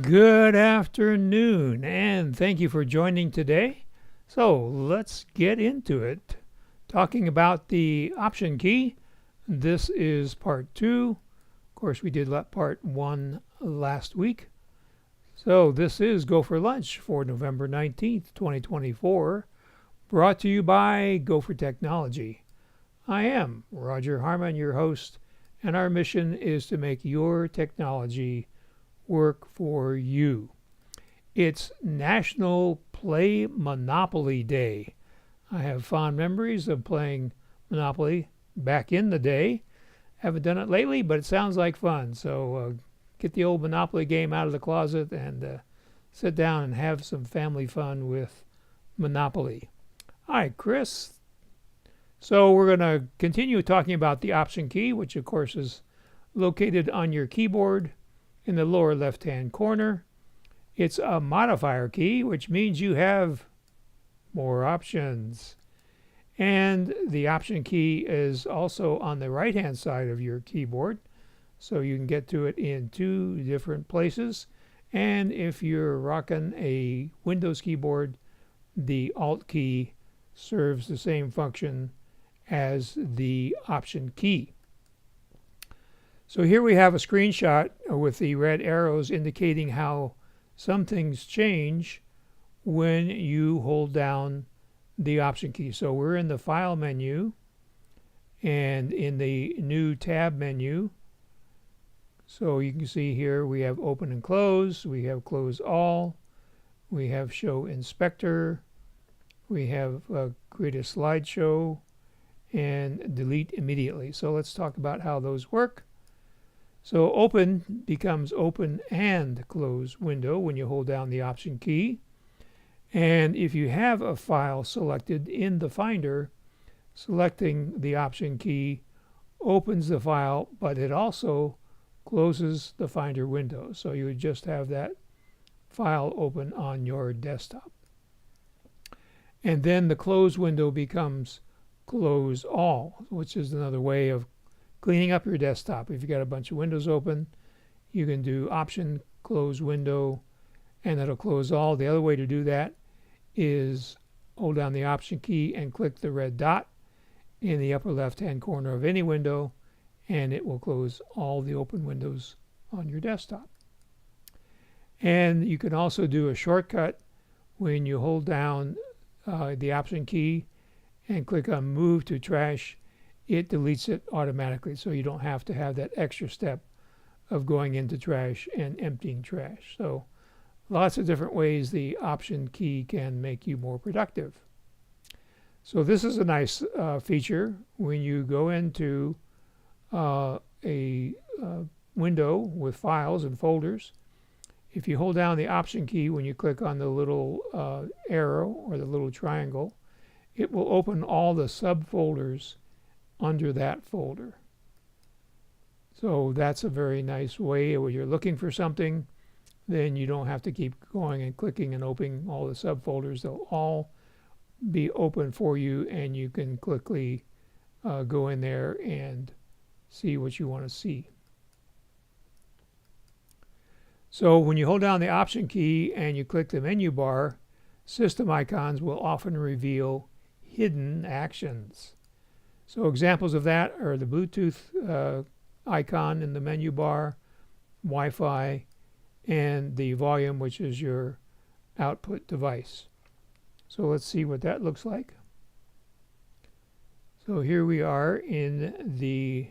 Good afternoon, and thank you for joining today. So let's get into it. Talking about the option key, this is part 2. Of course, we did part 1 last week. So this is Go for Lunch for November 19th, 2024, brought to you by GoFor Technology. I am Roger Harmon, your host, and our mission is to make your technology work for you. It's National Play Monopoly Day. I have fond memories of playing Monopoly back in the day. Haven't done it lately, but it sounds like fun. So get the old Monopoly game out of the closet and sit down and have some family fun with Monopoly. Hi, Chris. So we're going to continue talking about the option key, which of course is located on your keyboard in the lower left-hand corner. It's a modifier key, which means you have more options. And the option key is also on the right-hand side of your keyboard, so you can get to it in 2 different places. And if you're rocking a Windows keyboard, the Alt key serves the same function as the option key. So here we have a screenshot with the red arrows indicating how some things change when you hold down the option key. So we're in the File menu and in the New Tab menu. So you can see here we have Open and Close, we have Close All, we have Show Inspector, we have Create a Slideshow, and Delete Immediately. So let's talk about how those work. So Open becomes Open and Close Window when you hold down the Option key. And if you have a file selected in the Finder, selecting the Option key opens the file, but it also closes the Finder window. So you would just have that file open on your desktop. And then the Close window becomes Close All, which is another way of cleaning up your desktop. If you've got a bunch of windows open, you can do Option Close Window and that'll close all. The other way to do that is hold down the Option key and click the red dot in the upper left hand corner of any window, and it will close all the open windows on your desktop. And you can also do a shortcut when you hold down the Option key and click on Move to Trash. It deletes it automatically, so you don't have to have that extra step of going into trash and emptying trash. So lots of different ways the Option key can make you more productive. So this is a nice feature when you go into a window with files and folders. If you hold down the Option key when you click on the little arrow or the little triangle, it will open all the subfolders under that folder. So that's a very nice way. When you're looking for something, then you don't have to keep going and clicking and opening all the subfolders. They'll all be open for you, and you can quickly go in there and see what you want to see. So when you hold down the Option key and you click the menu bar, system icons will often reveal hidden actions. So examples of that are the Bluetooth icon in the menu bar, Wi-Fi, and the volume, which is your output device. So let's see what that looks like. So here we are in the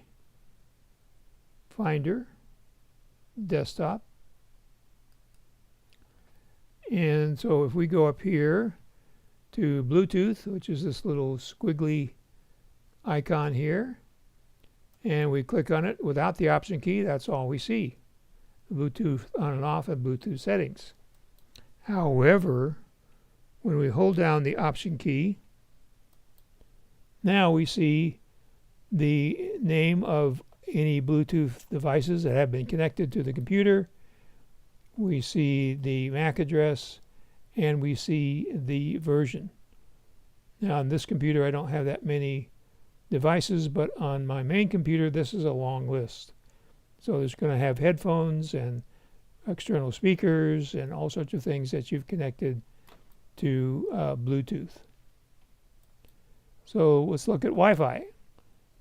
Finder desktop. And so if we go up here to Bluetooth, which is this little squiggly icon here, and we click on it without the Option key, that's all we see. Bluetooth on and off and Bluetooth settings. However, when we hold down the Option key, now we see the name of any Bluetooth devices that have been connected to the computer. We see the MAC address, and we see the version. Now on this computer I don't have that many devices, but on my main computer this is a long list. So there's going to have headphones and external speakers and all sorts of things that you've connected to Bluetooth. So let's look at Wi-Fi.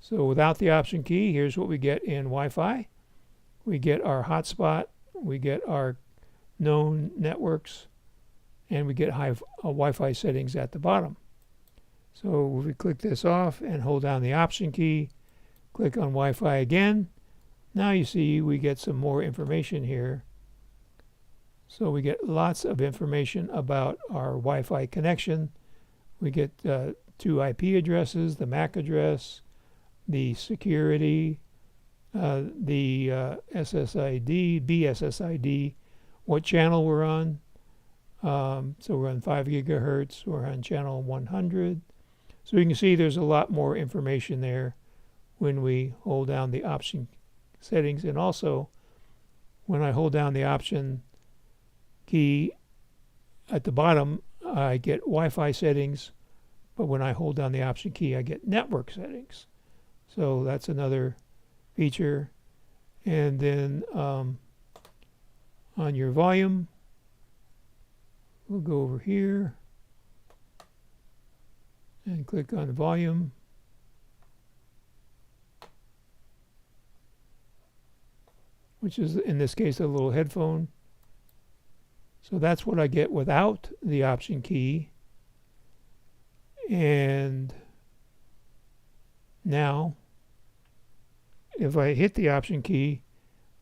So without the option key, here's what we get in Wi-Fi. We get our hotspot, we get our known networks, and we get Wi-Fi settings at the bottom. So if we click this off and hold down the option key, click on Wi-Fi again, now you see we get some more information here. So we get lots of information about our Wi-Fi connection. We get 2 IP addresses, the MAC address, the security, the SSID, BSSID, what channel we're on. So we're on 5 gigahertz, we're on channel 100. So you can see there's a lot more information there when we hold down the option settings. And also, when I hold down the option key at the bottom, I get Wi-Fi settings, but when I hold down the option key, I get network settings. So that's another feature. And then on your volume, we'll go over here and click on volume. Which is, in this case, a little headphone. So that's what I get without the option key. And now, if I hit the option key,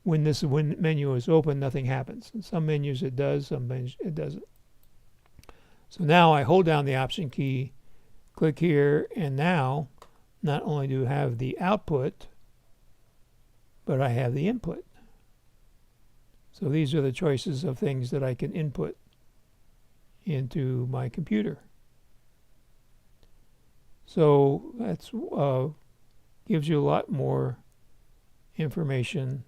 when this menu is open, nothing happens. In some menus it does, some menus it doesn't. So now I hold down the option key, click here, and now not only do I have the output, but I have the input. So these are the choices of things that I can input into my computer. So that's gives you a lot more information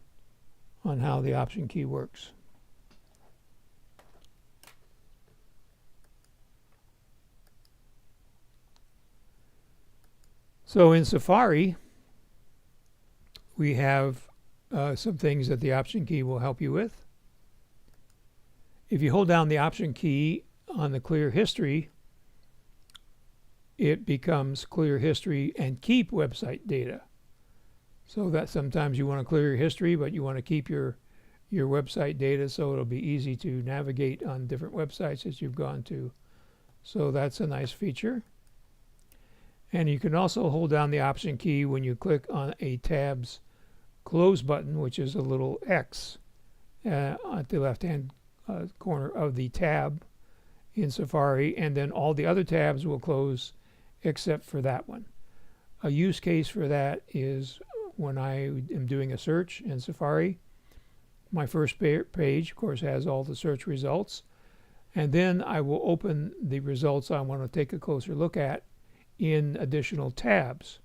on how the option key works. So in Safari, we have some things that the option key will help you with. If you hold down the option key on the clear history, it becomes clear history and keep website data. So that sometimes you want to clear your history, but you want to keep your website data so it'll be easy to navigate on different websites that you've gone to. So that's a nice feature. And you can also hold down the option key when you click on a tab's close button, which is a little X at the left-hand corner of the tab in Safari, and then all the other tabs will close except for that one. A use case for that is when I am doing a search in Safari. My first page, of course, has all the search results, and then I will open the results I want to take a closer look at in additional tabs.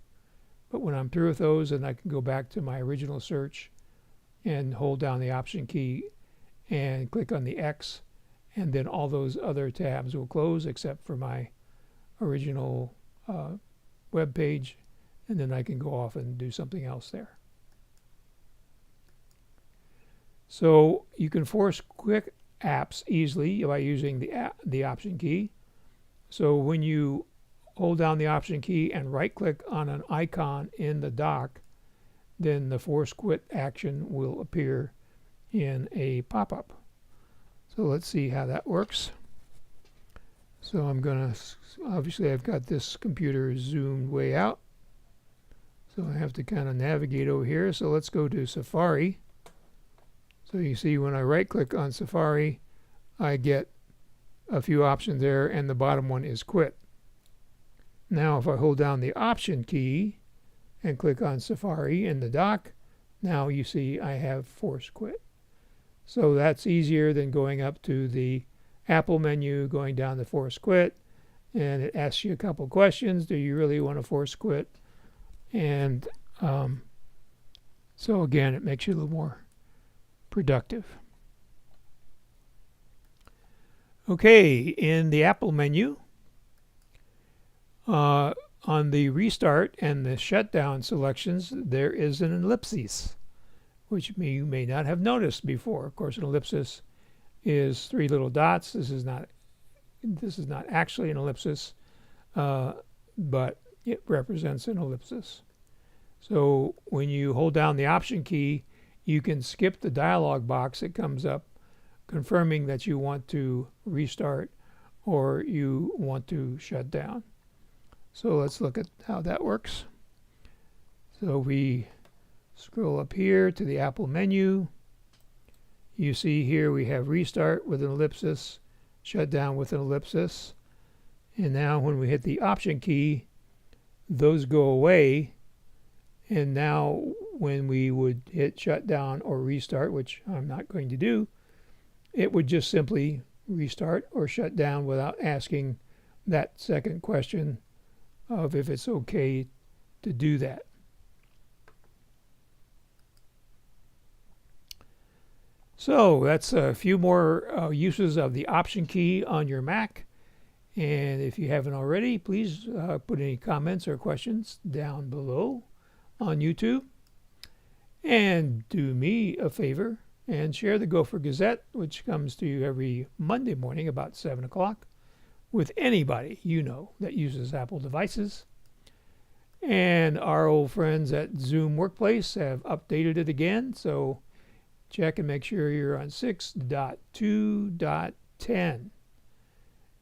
But when I'm through with those, then I can go back to my original search and hold down the option key and click on the X, and then all those other tabs will close except for my original web page, and then I can go off and do something else there. So you can force quick apps easily by using the option key. So when you hold down the option key and right click on an icon in the dock, then the force quit action will appear in a pop-up. So let's see how that works. So I'm gonna, obviously I've got this computer zoomed way out, so I have to kind of navigate over here. So let's go to Safari. So you see when I right click on Safari, I get a few options there, and the bottom one is quit. Now if I hold down the option key and click on Safari in the dock, now you see I have force quit. So that's easier than going up to the Apple menu, going down to force quit, and it asks you a couple questions. Do you really want to force quit? And so again, it makes you a little more productive. Okay, in the Apple menu, on the restart and the shutdown selections, there is an ellipsis, which you may not have noticed before. Of course, an ellipsis is 3 little dots. This is not actually an ellipsis, but it represents an ellipsis. So when you hold down the Option key, you can skip the dialog box that comes up confirming that you want to restart or you want to shut down. So let's look at how that works. So we scroll up here to the Apple menu. You see here we have restart with an ellipsis, shut down with an ellipsis. And now when we hit the Option key, those go away. And now when we would hit shut down or restart, which I'm not going to do, it would just simply restart or shut down without asking that second question of if it's okay to do that. So that's a few more uses of the Option key on your Mac. And if you haven't already, please put any comments or questions down below on YouTube. And do me a favor and share the GoFor Gazette, which comes to you every Monday morning about 7 o'clock, with anybody you know that uses Apple devices. And our old friends at Zoom Workplace have updated it again, so check and make sure you're on 6.2.10.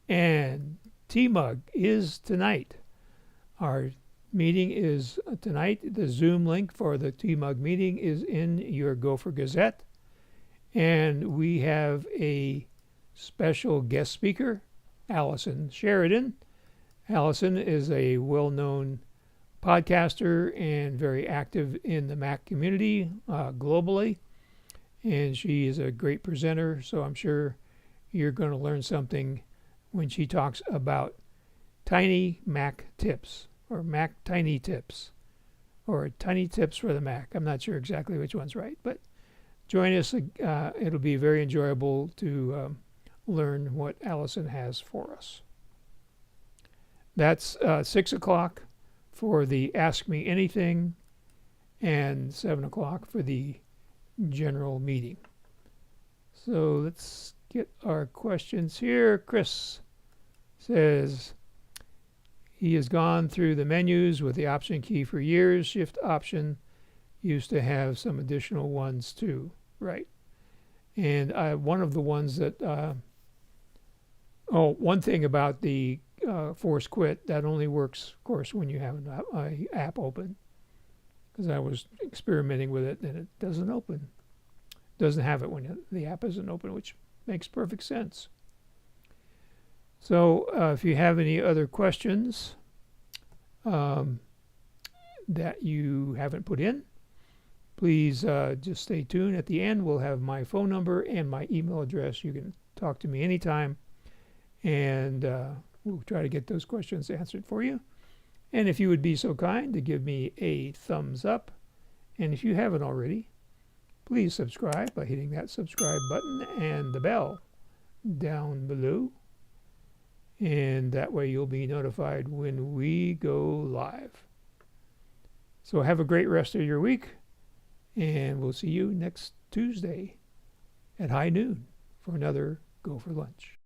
And TMUG is tonight. Our meeting is tonight. The Zoom link for the TMUG meeting is in your GoFor Gazette. And we have a special guest speaker, Allison Sheridan. Allison is a well-known podcaster and very active in the Mac community globally. And she is a great presenter, so I'm sure you're going to learn something when she talks about tiny Mac tips, or Mac tiny tips, or tiny tips for the Mac. I'm not sure exactly which one's right, but join us. It'll be very enjoyable to learn what Allison has for us. That's 6 o'clock for the Ask Me Anything and 7 o'clock for the general meeting. So let's get our questions here. Chris says he has gone through the menus with the Option key for years. Shift Option used to have some additional ones too, right? And one of the ones that one thing about the force quit, that only works, of course, when you have an app open, because I was experimenting with it and it doesn't open. Doesn't have it when the app isn't open, which makes perfect sense. So if you have any other questions that you haven't put in, please just stay tuned. At the end, we'll have my phone number and my email address. You can talk to me anytime, and we'll try to get those questions answered for you. And if you would be so kind to give me a thumbs up, and if you haven't already, please subscribe by hitting that subscribe button and the bell down below. And that way you'll be notified when we go live. So have a great rest of your week, and we'll see you next Tuesday at high noon for another Go for Lunch.